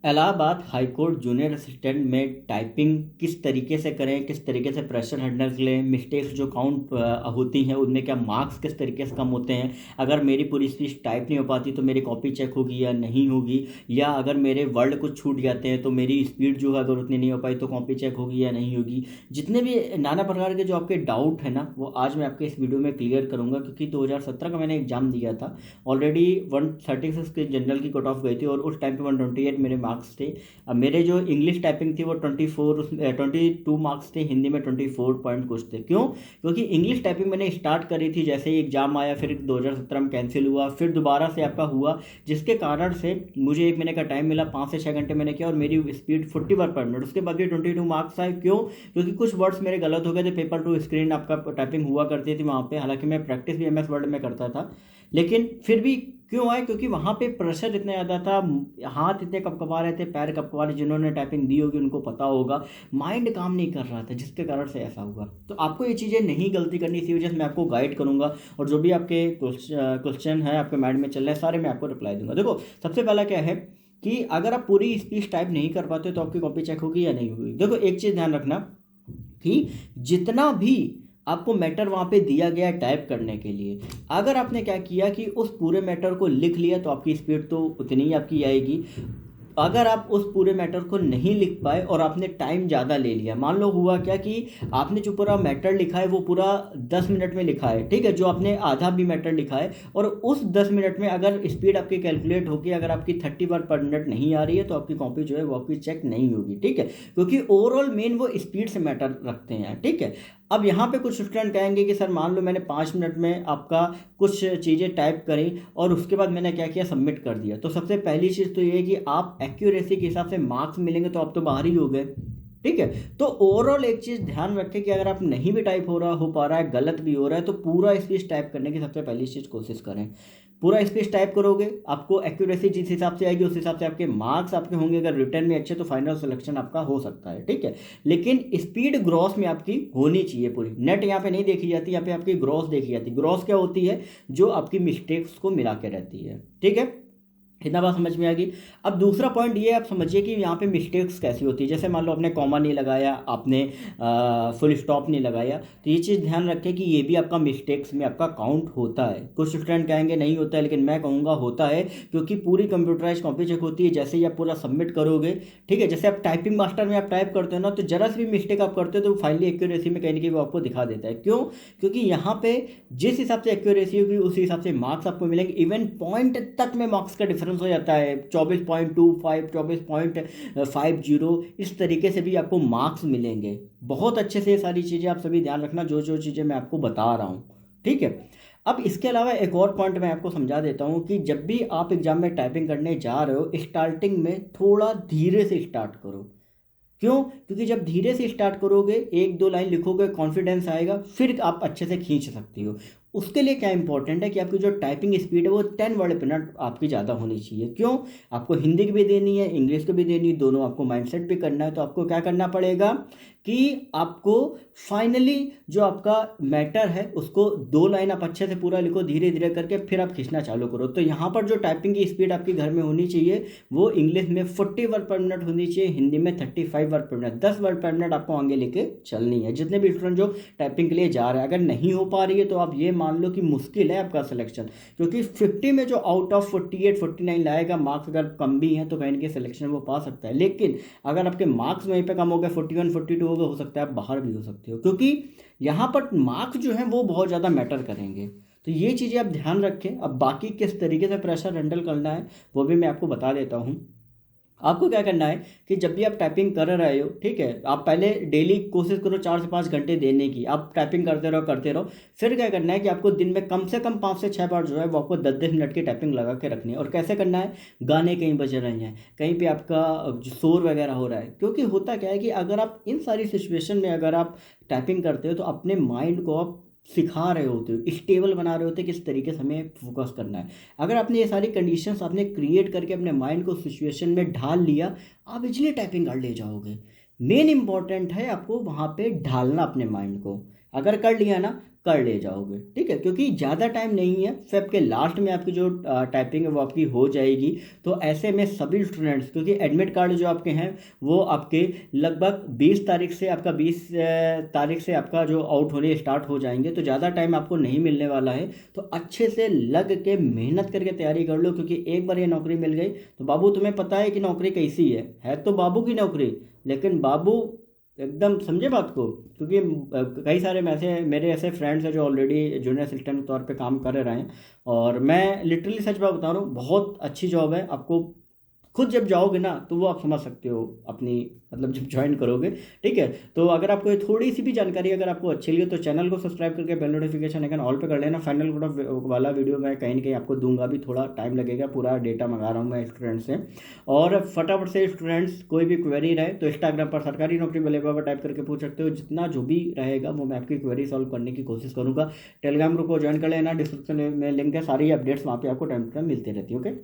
Allahabad high court junior assistant में typing किस तरीके से करें, किस तरीके से प्रेशर हैंडल करें, मिस्टेक्स जो काउंट होती हैं उनमें क्या मार्क्स किस तरीके से कम होते हैं, अगर मेरी पूरी स्पीच टाइप नहीं हो पाती तो मेरी कॉपी चेक होगी या नहीं होगी, या अगर मेरे वर्ड कुछ छूट जाते हैं तो मेरी स्पीड जो है अगर उतनी नहीं हो पाई तो कॉपी चेक होगी या नहीं होगी। जितने भी नाना प्रकार के जो आपके डाउट है ना, वो आज मैं आपके इस वीडियो में क्लियर करूंगा, क्योंकि 2017 का मैंने एग्जाम दिया था। ऑलरेडी 136 के जनरल की कट ऑफ गई थी और उस टाइम पे 128 मेरे मार्क्स थे। अब मेरे जो इंग्लिश टाइपिंग थी वो 22 मार्क्स थे, हिंदी में 24 पॉइंट कुछ थे। क्यों? क्योंकि इंग्लिश टाइपिंग मैंने स्टार्ट करी थी, जैसे ही एग्जाम आया फिर 2017 में कैंसिल हुआ, फिर दोबारा से आपका हुआ, जिसके कारण से मुझे 1 महीने का टाइम मिला, 5 से 6 घंटे मैंने किया और मेरी स्पीड 40 वर्ड पर मिनट। उसके बाद भी 22 मार्क्स आए। क्यों? क्योंकि कुछ वर्ड्स मेरे गलत हो गए थे। पेपर टू स्क्रीन आपका टाइपिंग हुआ करती थी वहाँ पे, हालांकि मैं प्रैक्टिस भी MS वर्ड में करता था, लेकिन फिर भी क्यों आए? क्योंकि वहाँ पे प्रेशर इतना ज़्यादा था, हाथ इतने कपकपा रहे थे, पैर कपकपा रहे, जिन्होंने टाइपिंग दी होगी उनको पता होगा, माइंड काम नहीं कर रहा था, जिसके कारण से ऐसा हुआ। तो आपको ये चीज़ें नहीं गलती करनी, इसी वजह से मैं आपको गाइड करूंगा और जो भी आपके क्वेश्चन है आपके माइंड में चल रहे हैं सारे मैं आपको रिप्लाई दूंगा। देखो, सबसे पहला क्या है कि अगर आप पूरी स्पीच टाइप नहीं कर पाते तो आपकी कॉपी चेक होगी या नहीं होगी। देखो, एक चीज़ ध्यान रखना कि जितना भी आपको मैटर वहाँ पे दिया गया है टाइप करने के लिए, अगर आपने क्या किया कि उस पूरे मैटर को लिख लिया तो आपकी स्पीड तो उतनी ही आपकी आएगी। अगर आप उस पूरे मैटर को नहीं लिख पाए और आपने टाइम ज़्यादा ले लिया, मान लो हुआ क्या कि आपने जो पूरा मैटर लिखा है वो पूरा 10 मिनट में लिखा है, ठीक है, जो आपने आधा भी मैटर लिखा है, और उस 10 मिनट में अगर स्पीड आपकी कैलकुलेट होगी, अगर आपकी 30 वर्ड पर मिनट नहीं आ रही है तो आपकी कॉपी जो है वो आपकी चेक नहीं होगी, ठीक है, क्योंकि ओवरऑल मेन वो स्पीड से मैटर रखते हैं, ठीक है। अब यहाँ पे कुछ स्टूडेंट कहेंगे कि सर मान लो मैंने 5 मिनट में आपका कुछ चीज़ें टाइप करी और उसके बाद मैंने क्या किया, सबमिट कर दिया। तो सबसे पहली चीज़ तो ये है कि आप एक्यूरेसी के हिसाब से मार्क्स मिलेंगे तो आप तो बाहर ही हो गए, ठीक है। तो ओवरऑल एक चीज़ ध्यान रखें कि अगर आप नहीं भी टाइप हो पा रहा है, गलत भी हो रहा है, तो पूरा स्पीच टाइप करने की सबसे पहली चीज़ कोशिश करें। पूरा स्पीच टाइप करोगे, आपको एक्यूरेसी जिस हिसाब से आएगी उस हिसाब से आपके मार्क्स आपके होंगे। अगर रिटर्न में अच्छे तो फाइनल सिलेक्शन आपका हो सकता है, ठीक है। लेकिन स्पीड ग्रॉस में आपकी होनी चाहिए पूरी। नेट यहाँ पे नहीं देखी जाती, यहाँ पे आपकी ग्रॉस देखी जाती है। ग्रॉस क्या होती है? जो आपकी मिस्टेक्स को मिला के रहती है, ठीक है। इतना बात समझ में आ गई। अब दूसरा पॉइंट ये आप समझिए कि यहाँ पे मिस्टेक्स कैसी होती है। जैसे मान लो आपने कॉमा नहीं लगाया, आपने फुल स्टॉप नहीं लगाया, तो ये चीज़ ध्यान रखें कि ये भी आपका मिस्टेक्स में आपका काउंट होता है। कुछ स्टूडेंट कहेंगे नहीं होता है, लेकिन मैं कहूँगा होता है, क्योंकि पूरी कंप्यूटराइज कॉपी चेक होती है। जैसे ही आप पूरा सबमिट करोगे, ठीक है, जैसे आप टाइपिंग मास्टर में आप टाइप करते हो ना, तो जरा सी भी मिस्टेक आप करते हो तो फाइनली एक्यूरेसी में कहीं ना कहीं वो आपको दिखा देता है। क्यों? क्योंकि यहाँ पे जिस हिसाब से एक्यूरेसी होगी उस हिसाब से मार्क्स आपको मिलेंगे। इवन पॉइंट तक में मार्क्स का डिफरेंस हो जाता है, 24.25, 24.50, इस तरीके से भी आपको मार्क्स मिलेंगे। बहुत अच्छे से ये सारी चीज़ें आप सभी ध्यान रखना, जो जो चीज़ें मैं आपको बता रहा हूँ, ठीक है। अब इसके अलावा एक और पॉइंट मैं आपको समझा देता हूँ कि जब भी आप एग्जाम में टाइपिंग करने जा रहे हो, स्टार्टिंग में थोड़ा धीरे से स्टार्ट करो। क्यों? क्योंकि जब धीरे से स्टार्ट करोगे, 1-2 लाइन लिखोगे, कॉन्फिडेंस आएगा, फिर आप अच्छे से खींच सकती हो। उसके लिए क्या इंपॉर्टेंट है कि आपकी जो टाइपिंग स्पीड है वो 10 वर्ड पर मिनट आपकी ज़्यादा होनी चाहिए। क्यों? आपको हिंदी की भी देनी है, इंग्लिश की भी देनी है, दोनों आपको माइंडसेट भी करना है। तो आपको क्या करना पड़ेगा कि आपको फाइनली जो आपका मैटर है उसको 2 लाइन आप अच्छे से पूरा लिखो, धीरे धीरे करके फिर आप खींचना चालू करो। तो यहाँ पर जो टाइपिंग की स्पीड आपके घर में होनी चाहिए वो इंग्लिश में 40 वर्ड पर मिनट होनी चाहिए, हिंदी में 35 वर्ड पर मिनट। 10 वर्ड पर मिनट आपको आगे लेके चलनी है। जितने भी स्टूडेंट जो टाइपिंग के लिए जा रहे हैं, अगर नहीं हो पा रही है तो आप ये मान लो कि मुश्किल है आपका सिलेक्शन, क्योंकि 50 में जो आउट ऑफ 48-49 लाएगा मार्क्स, अगर कम भी हैं तो कहीं ना कहीं सिलेक्शन वो पा सकता है। लेकिन अगर आपके मार्क्स वहीं पे कम हो गए, 41-42 हो गए, हो सकता है आप बाहर भी हो सकते हो, क्योंकि यहाँ पर मार्क्स जो हैं वो बहुत ज़्यादा मैटर करेंगे। तो ये चीज़ें आप ध्यान रखें। अब बाकी किस तरीके से प्रेशर हैंडल करना है वो भी मैं आपको बता देता हूँ। आपको क्या करना है कि जब भी आप टाइपिंग कर रहे हो, ठीक है, आप पहले डेली कोशिश करो 4 से 5 घंटे देने की। आप टाइपिंग करते रहो। फिर क्या करना है कि आपको दिन में कम से कम 5 से 6 बार जो है वो आपको 10-10 मिनट की टाइपिंग लगा के रखनी है। और कैसे करना है? गाने कहीं बज रहे हैं, कहीं पे आपका जो शोर वगैरह हो रहा है, क्योंकि होता क्या है कि अगर आप इन सारी सिचुएशन में अगर आप टाइपिंग करते हो तो अपने माइंड को आप सिखा रहे होते हो, स्टेबल बना रहे होते हो किस तरीके से हमें फोकस करना है। अगर आपने ये सारी कंडीशंस आपने क्रिएट करके अपने माइंड को सिचुएशन में ढाल लिया, आप इजली टाइपिंग कर ले जाओगे। मेन इंपॉर्टेंट है आपको वहाँ पे ढालना अपने माइंड को। अगर कर लिया ना कर ले जाओगे, ठीक है, क्योंकि ज़्यादा टाइम नहीं है, फेब के लास्ट में आपकी जो टाइपिंग है वो आपकी हो जाएगी। तो ऐसे में सभी स्टूडेंट्स, क्योंकि एडमिट कार्ड जो आपके हैं वो आपके लगभग 20 तारीख से, आपका 20 तारीख से आपका जो आउट होने स्टार्ट हो जाएंगे, तो ज़्यादा टाइम आपको नहीं मिलने वाला है। तो अच्छे से लग के मेहनत करके तैयारी कर लो, क्योंकि एक बार ये नौकरी मिल गई तो बाबू तुम्हें पता है कि नौकरी कैसी है तो बाबू की नौकरी, लेकिन बाबू एकदम समझे बात को, क्योंकि कई सारे मेरे ऐसे फ्रेंड्स हैं जो ऑलरेडी जूनियर असिस्टेंट के तौर पे काम कर रहे हैं। और मैं लिटरली सच बात बता रहा हूँ, बहुत अच्छी जॉब है। आपको खुद जब जाओगे ना तो वो आप समझ सकते हो अपनी, मतलब जब ज्वाइन करोगे, ठीक है। तो अगर आपको ये थोड़ी सी भी जानकारी अगर आपको अच्छी लगी तो चैनल को सब्सक्राइब करके बेल नोटिफिकेशन आइकन ऑल पे कर लेना। फाइनल कोड वाला वीडियो मैं कहीं ना कहीं आपको दूंगा, भी थोड़ा टाइम लगेगा, पूरा डेटा मंगा रहा हूँ मैं स्टूडेंट से। और फटाफट से स्टूडेंट्स कोई भी क्वेरी रहे तो इंस्टाग्राम पर सरकारी नौकरी वाले बाबा टाइप करके पूछ सकते हो। जितना जो भी रहेगा वो मैं आपकी क्वेरी सॉल्व करने की कोशिश करूँगा। टेलीग्राम ग्रुप को ज्वाइन कर लेना, डिस्क्रिप्शन में लिंक है, सारी अपडेट्स वहाँ पे आपको टाइम टू टाइम मिलती रहती है। ओके।